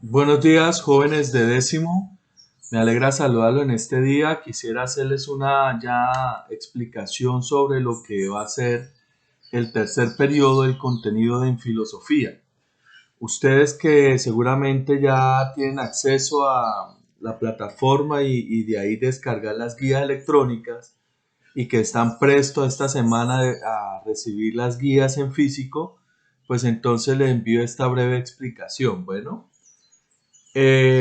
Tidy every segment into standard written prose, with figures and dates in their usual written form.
Buenos días, jóvenes de décimo. Me alegra saludarlo en este día. Quisiera hacerles una explicación sobre lo que va a ser el tercer periodo del contenido de en filosofía. Ustedes que seguramente ya tienen acceso a la plataforma y de ahí descargar las guías electrónicas y que están prestos esta semana a recibir las guías en físico, pues entonces les envío esta breve explicación. Bueno. En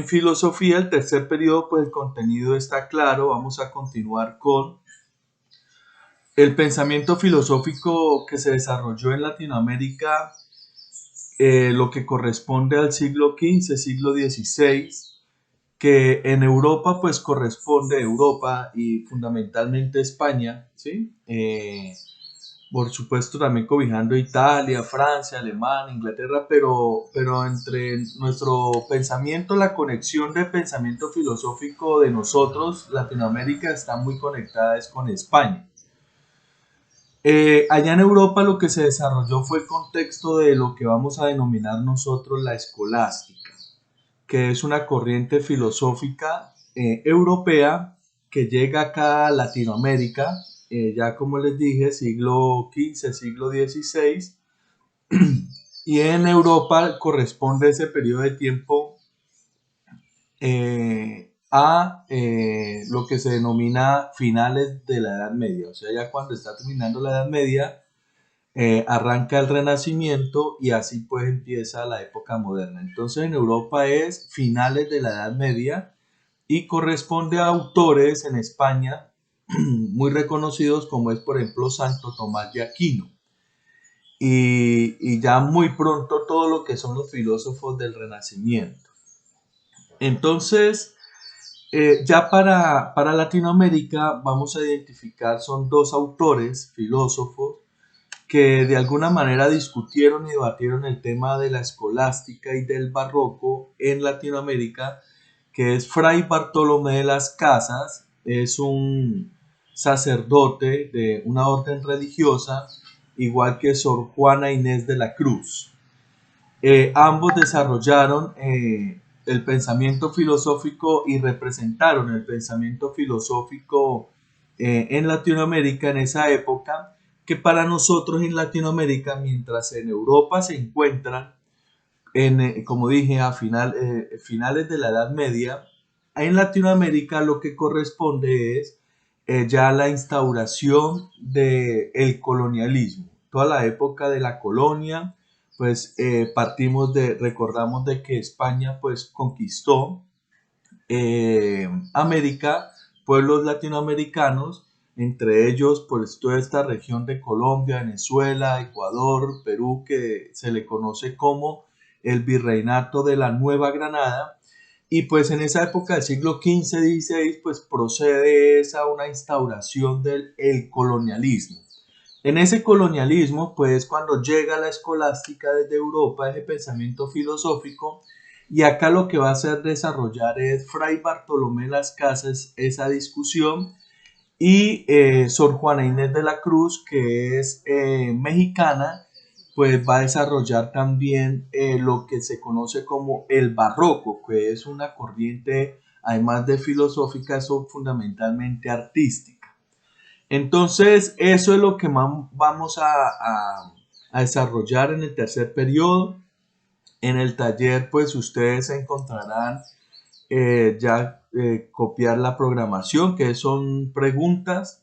filosofía, el tercer periodo, pues el contenido está claro. Vamos a continuar con el pensamiento filosófico que se desarrolló en Latinoamérica, lo que corresponde al siglo XV, siglo XVI, que en Europa, pues corresponde a Europa y fundamentalmente España, ¿sí? Por supuesto también cobijando Italia, Francia, Alemania, Inglaterra, pero entre nuestro pensamiento, la conexión de pensamiento filosófico de nosotros, Latinoamérica está muy conectada es con España. Allá en Europa lo que se desarrolló fue el contexto de lo que vamos a denominar nosotros la escolástica, que es una corriente filosófica europea que llega acá a Latinoamérica, ya como les dije, siglo XV, siglo XVI, y en Europa corresponde ese periodo de tiempo lo que se denomina finales de la Edad Media, o sea, ya cuando está terminando la Edad Media, arranca el Renacimiento y así pues empieza la época moderna. Entonces en Europa es finales de la Edad Media y corresponde a autores en España muy reconocidos como es por ejemplo Santo Tomás de Aquino y ya muy pronto todo lo que son los filósofos del Renacimiento. Entonces, ya para Latinoamérica vamos a identificar, son dos autores, filósofos, que de alguna manera discutieron y debatieron el tema de la escolástica y del barroco en Latinoamérica, que es Fray Bartolomé de las Casas, es un sacerdote de una orden religiosa, igual que Sor Juana Inés de la Cruz. Ambos desarrollaron el pensamiento filosófico y representaron el pensamiento filosófico en Latinoamérica en esa época, que para nosotros en Latinoamérica, mientras en Europa se encuentran, como dije, finales de la Edad Media, en Latinoamérica lo que corresponde es ya la instauración del colonialismo, toda la época de la colonia, pues recordamos de que España pues conquistó América, pueblos latinoamericanos, entre ellos pues toda esta región de Colombia, Venezuela, Ecuador, Perú, que se le conoce como el Virreinato de la Nueva Granada. Y pues en esa época del siglo XV-XVI pues procede esa una instauración del el colonialismo. En ese colonialismo, pues cuando llega la escolástica desde Europa, ese pensamiento filosófico, y acá lo que va a hacer desarrollar es Fray Bartolomé Las Casas esa discusión y Sor Juana Inés de la Cruz, que es mexicana, pues va a desarrollar también lo que se conoce como el barroco, que es una corriente, además de filosófica, eso fundamentalmente artística. Entonces, eso es lo que vamos a desarrollar en el tercer periodo. En el taller, pues ustedes encontrarán copiar la programación, que son preguntas.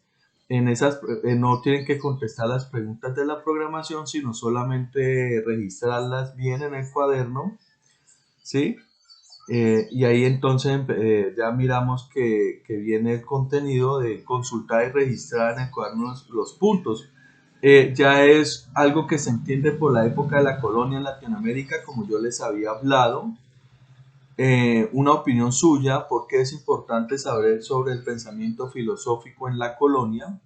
En esas no tienen que contestar las preguntas de la programación, sino solamente registrarlas bien en el cuaderno, ¿sí? Y ahí entonces ya miramos que viene el contenido de consultar y registrar en el cuaderno los puntos. Ya es algo que se entiende por la época de la colonia en Latinoamérica, como yo les había hablado. Una opinión suya, porque es importante saber sobre el pensamiento filosófico en la colonia,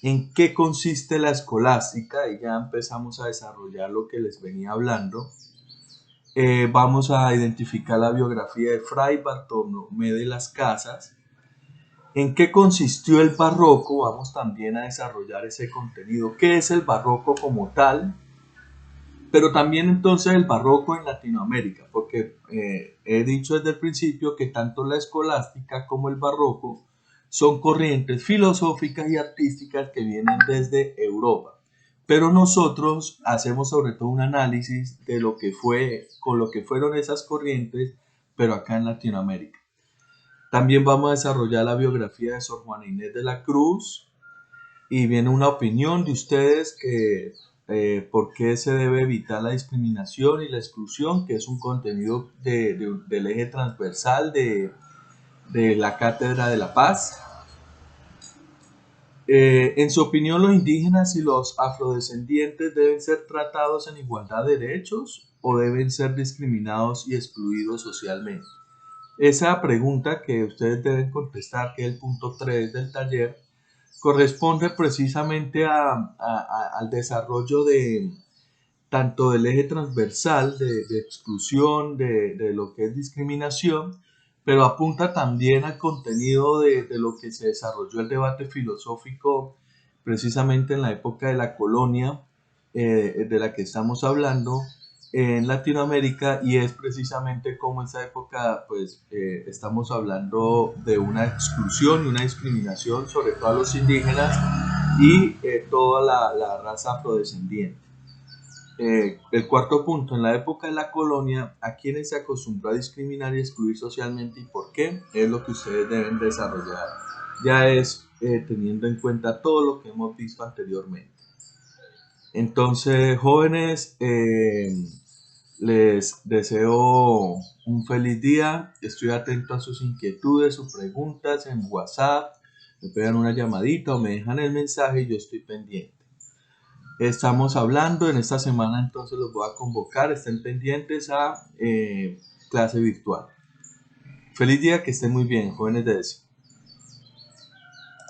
en qué consiste la escolástica, y ya empezamos a desarrollar lo que les venía hablando. Vamos a identificar la biografía de Fray Bartolomé de las Casas. ¿En qué consistió el barroco? Vamos también a desarrollar ese contenido. ¿Qué es el barroco como tal? Pero también entonces el barroco en Latinoamérica, porque he dicho desde el principio que tanto la escolástica como el barroco son corrientes filosóficas y artísticas que vienen desde Europa. Pero nosotros hacemos sobre todo un análisis de lo que fue, con lo que fueron esas corrientes, pero acá en Latinoamérica. También vamos a desarrollar la biografía de Sor Juana Inés de la Cruz, y viene una opinión de ustedes que por qué se debe evitar la discriminación y la exclusión, que es un contenido del eje transversal de la Cátedra de la Paz. En su opinión, los indígenas y los afrodescendientes deben ser tratados en igualdad de derechos o deben ser discriminados y excluidos socialmente. Esa pregunta que ustedes deben contestar, que es el punto 3 del taller, corresponde precisamente al desarrollo de tanto del eje transversal de exclusión, de lo que es discriminación, pero apunta también al contenido de lo que se desarrolló el debate filosófico precisamente en la época de la colonia de la que estamos hablando en Latinoamérica, y es precisamente como en esa época pues estamos hablando de una exclusión y una discriminación sobre todo a los indígenas y toda la raza afrodescendiente. El cuarto punto, en la época de la colonia, ¿a quienes se acostumbró a discriminar y excluir socialmente y por qué? Es lo que ustedes deben desarrollar. Ya es teniendo en cuenta todo lo que hemos visto anteriormente. Entonces, jóvenes, les deseo un feliz día. Estoy atento a sus inquietudes, sus preguntas en WhatsApp. Me pegan una llamadita o me dejan el mensaje y yo estoy pendiente. Estamos hablando en esta semana, entonces los voy a convocar, estén pendientes a clase virtual. Feliz día, que estén muy bien, jóvenes de ESI.